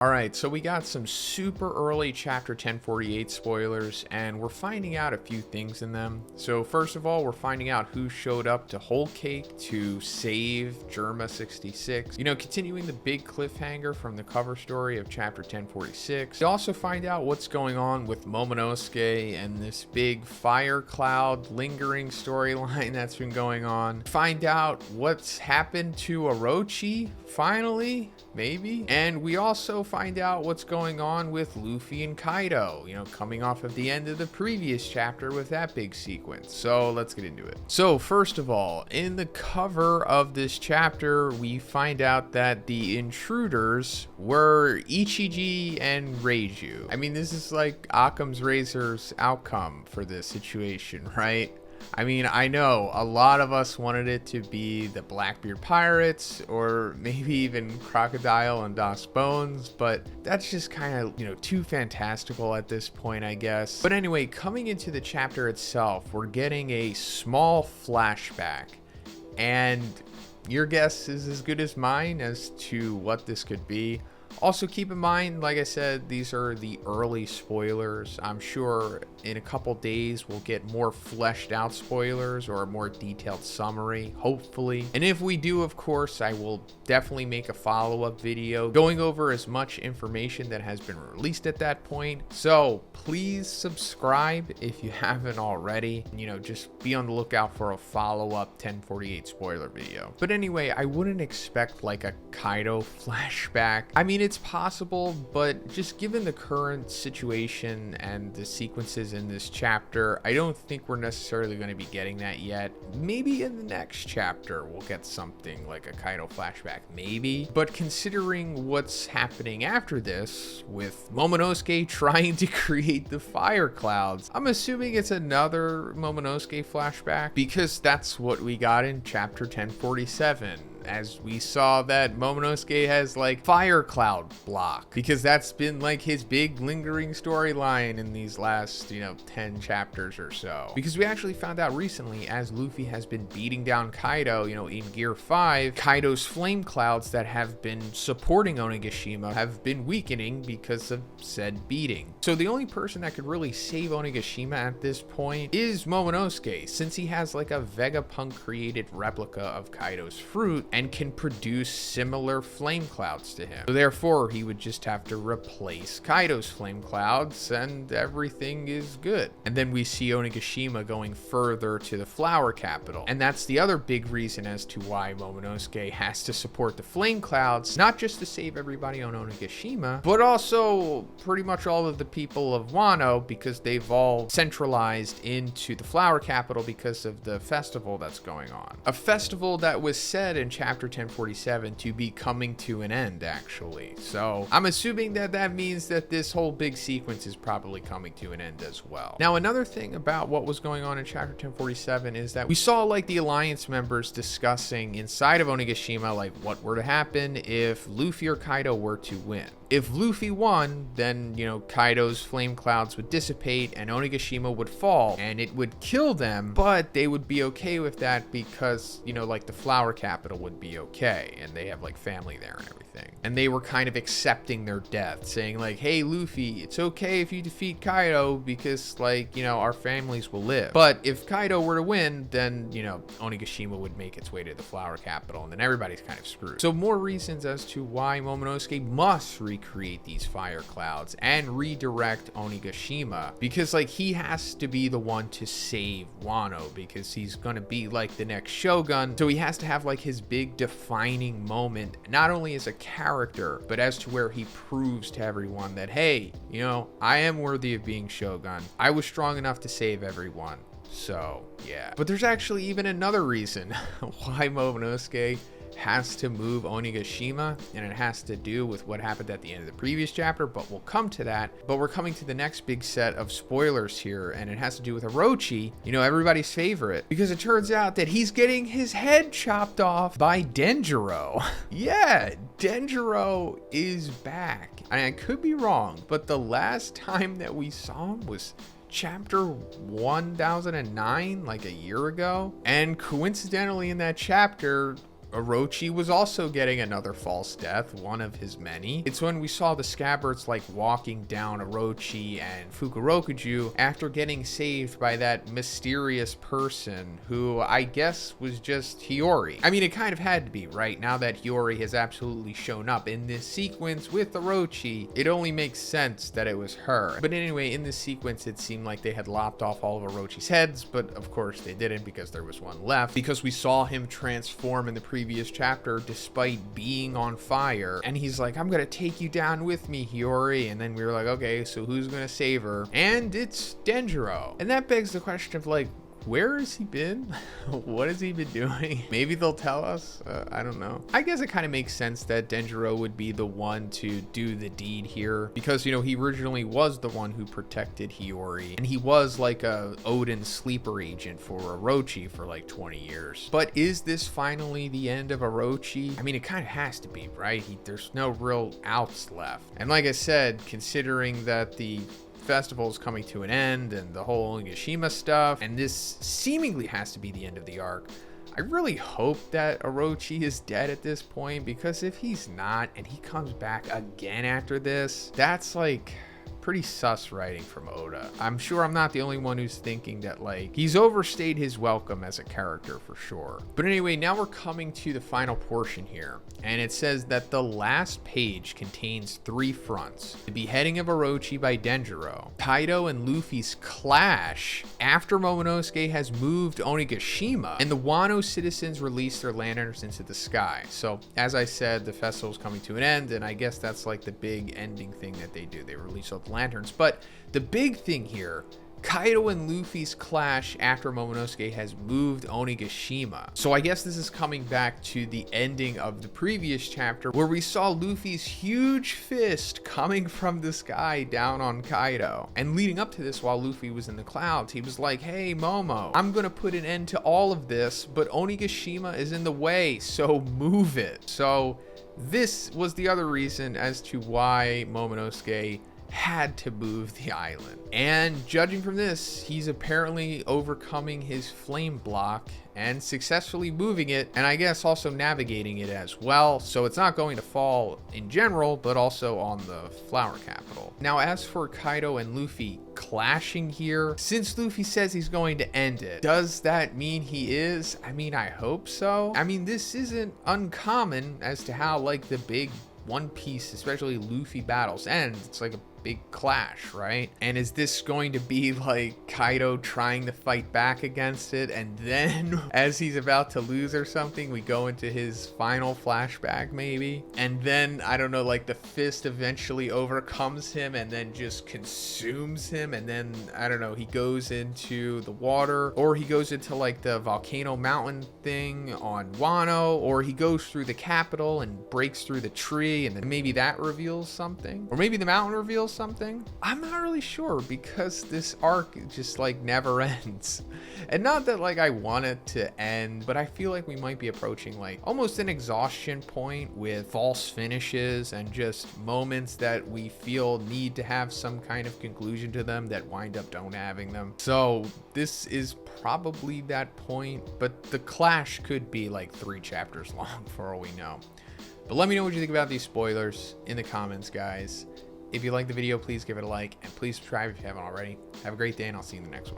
Alright, so we got some super early chapter 1048 spoilers, and we're finding out a few things in them. So first of all, we're finding out who showed up to Whole Cake to save Germa 66. You know, continuing the big cliffhanger from the cover story of chapter 1046. We also find out what's going on with Momonosuke and this big fire cloud lingering storyline that's been going on. Find out what's happened to Orochi, finally, maybe. And we also find out what's going on with Luffy and Kaido, you know, coming off of the end of the previous chapter with that big sequence. So let's get into it. So first of all, in the cover of this chapter, we find out that the intruders were Ichiji and Reiju. I mean, this is like Occam's Razor's outcome for this situation, right? I mean, I know a lot of us wanted it to be the Blackbeard Pirates or maybe even Crocodile and Das Bones, but that's just kind of, you know, too fantastical at this point, I guess. But anyway, coming into the chapter itself, we're getting a small flashback, and your guess is as good as mine as to what this could be. Also, keep in mind, like I said, these are the early spoilers. I'm sure in a couple days we'll get more fleshed out spoilers or a more detailed summary, hopefully. And if we do, of course, I will definitely make a follow-up video going over as much information that has been released at that point. So please subscribe if you haven't already. You know, just be on the lookout for a follow-up 1048 spoiler video. But anyway, I wouldn't expect like a Kaido flashback. I mean, it's possible, but just given the current situation and the sequences in this chapter, I don't think we're necessarily going to be getting that yet. Maybe in the next chapter we'll get something like a Kaido flashback, maybe. But considering what's happening after this, with Momonosuke trying to create the fire clouds, I'm assuming it's another Momonosuke flashback, because that's what we got in chapter 1047. As we saw that Momonosuke has like fire cloud block, because that's been like his big lingering storyline in these last, 10 chapters or so. Because we actually found out recently, as Luffy has been beating down Kaido, in Gear 5, Kaido's flame clouds that have been supporting Onigashima have been weakening because of said beating. So the only person that could really save Onigashima at this point is Momonosuke, since he has like a Vegapunk created replica of Kaido's fruit and can produce similar flame clouds to him. So therefore, he would just have to replace Kaido's flame clouds and everything is good. And then we see Onigashima going further to the flower capital. And that's the other big reason as to why Momonosuke has to support the flame clouds, not just to save everybody on Onigashima, but also pretty much all of the people of Wano, because they've all centralized into the flower capital because of the festival that's going on. A festival that was said in chapter 1047 to be coming to an end, actually. So I'm assuming that that means that this whole big sequence is probably coming to an end as well. Now, another thing about what was going on in chapter 1047 is that we saw like the alliance members discussing inside of Onigashima like what were to happen if Luffy or Kaido were to win. If Luffy won, then, Kaido's flame clouds would dissipate and Onigashima would fall and it would kill them, but they would be okay with that because, like the flower capital would be okay and they have like family there and everything. And they were kind of accepting their death, saying like, hey, Luffy, it's okay if you defeat Kaido because like, our families will live. But if Kaido were to win, then, Onigashima would make its way to the flower capital and then everybody's kind of screwed. So more reasons as to why Momonosuke must recreate these fire clouds and redirect Onigashima, because like he has to be the one to save Wano, because he's gonna be like the next shogun. So he has to have like his big defining moment, not only as a character, but as to where he proves to everyone that, hey, I am worthy of being shogun. I was strong enough to save everyone. So yeah. But there's actually even another reason why Momonosuke has to move Onigashima, and it has to do with what happened at the end of the previous chapter, but we'll come to that. But we're coming to the next big set of spoilers here, and it has to do with Orochi, everybody's favorite, because it turns out that he's getting his head chopped off by Denjiro. Yeah, Denjiro is back. I could be wrong, but the last time that we saw him was chapter 1009, like a year ago. And coincidentally in that chapter, Orochi was also getting another false death, one of his many. It's when we saw the scabbards like walking down Orochi and Fukurokuju after getting saved by that mysterious person who I guess was just Hiyori. I mean, it kind of had to be, right? Now that Hiyori has absolutely shown up in this sequence with Orochi, it only makes sense that it was her. But anyway, in this sequence, it seemed like they had lopped off all of Orochi's heads, but of course they didn't because there was one left, because we saw him transform in the previous chapter despite being on fire. And he's like, I'm gonna take you down with me, Hiyori. And then we were like, okay, so who's gonna save her? And it's Denjiro. And that begs the question of like, where has he been? What has he been doing? Maybe they'll tell us. I don't know. I guess it kind of makes sense that Denjiro would be the one to do the deed here because, you know, he originally was the one who protected Hiyori, and he was like a Odin sleeper agent for Orochi for like 20 years. But is this finally the end of Orochi? I mean, it kind of has to be, right? There's no real outs left. And like I said, considering that the festival is coming to an end and the whole Onigashima stuff, and this seemingly has to be the end of the arc, I really hope that Orochi is dead at this point, because if he's not and he comes back again after this, that's like pretty sus writing from Oda. I'm sure I'm not the only one who's thinking that like he's overstayed his welcome as a character for sure. But anyway, now we're coming to the final portion here, and it says that the last page contains 3 fronts: the beheading of Orochi by Denjiro, Kaido and Luffy's clash after Momonosuke has moved Onigashima, and the Wano citizens release their lanterns into the sky. So as I said, the festival's coming to an end, and I guess that's like the big ending thing that they do. They release all the lanterns. But the big thing here, Kaido and Luffy's clash after Momonosuke has moved Onigashima. So I guess this is coming back to the ending of the previous chapter where we saw Luffy's huge fist coming from the sky down on Kaido. And leading up to this, while Luffy was in the clouds, he was like, hey Momo, I'm gonna put an end to all of this, but Onigashima is in the way, so move it. So this was the other reason as to why Momonosuke had to move the island. And judging from this, he's apparently overcoming his flame block and successfully moving it, and I guess also navigating it as well. So it's not going to fall in general, but also on the flower capital. Now, as for Kaido and Luffy clashing here, since Luffy says he's going to end it, does that mean he is? I mean, I hope so. I mean, this isn't uncommon as to how like the big One Piece, especially Luffy battles end. It's like a big clash, right? And is this going to be like Kaido trying to fight back against it, and then as he's about to lose or something, we go into his final flashback maybe, and then I don't know, like the fist eventually overcomes him and then just consumes him, and then I don't know, he goes into the water, or he goes into like the volcano mountain thing on Wano, or he goes through the capital and breaks through the tree, and then maybe that reveals something, or maybe the mountain reveals something. I'm not really sure, because this arc just like never ends. And not that like I want it to end, but I feel like we might be approaching like almost an exhaustion point with false finishes and just moments that we feel need to have some kind of conclusion to them that wind up don't having them. So this is probably that point, but the clash could be like 3 chapters long for all we know. But let me know what you think about these spoilers in the comments, guys. If you like the video, please give it a like, and please subscribe if you haven't already. Have a great day, and I'll see you in the next one.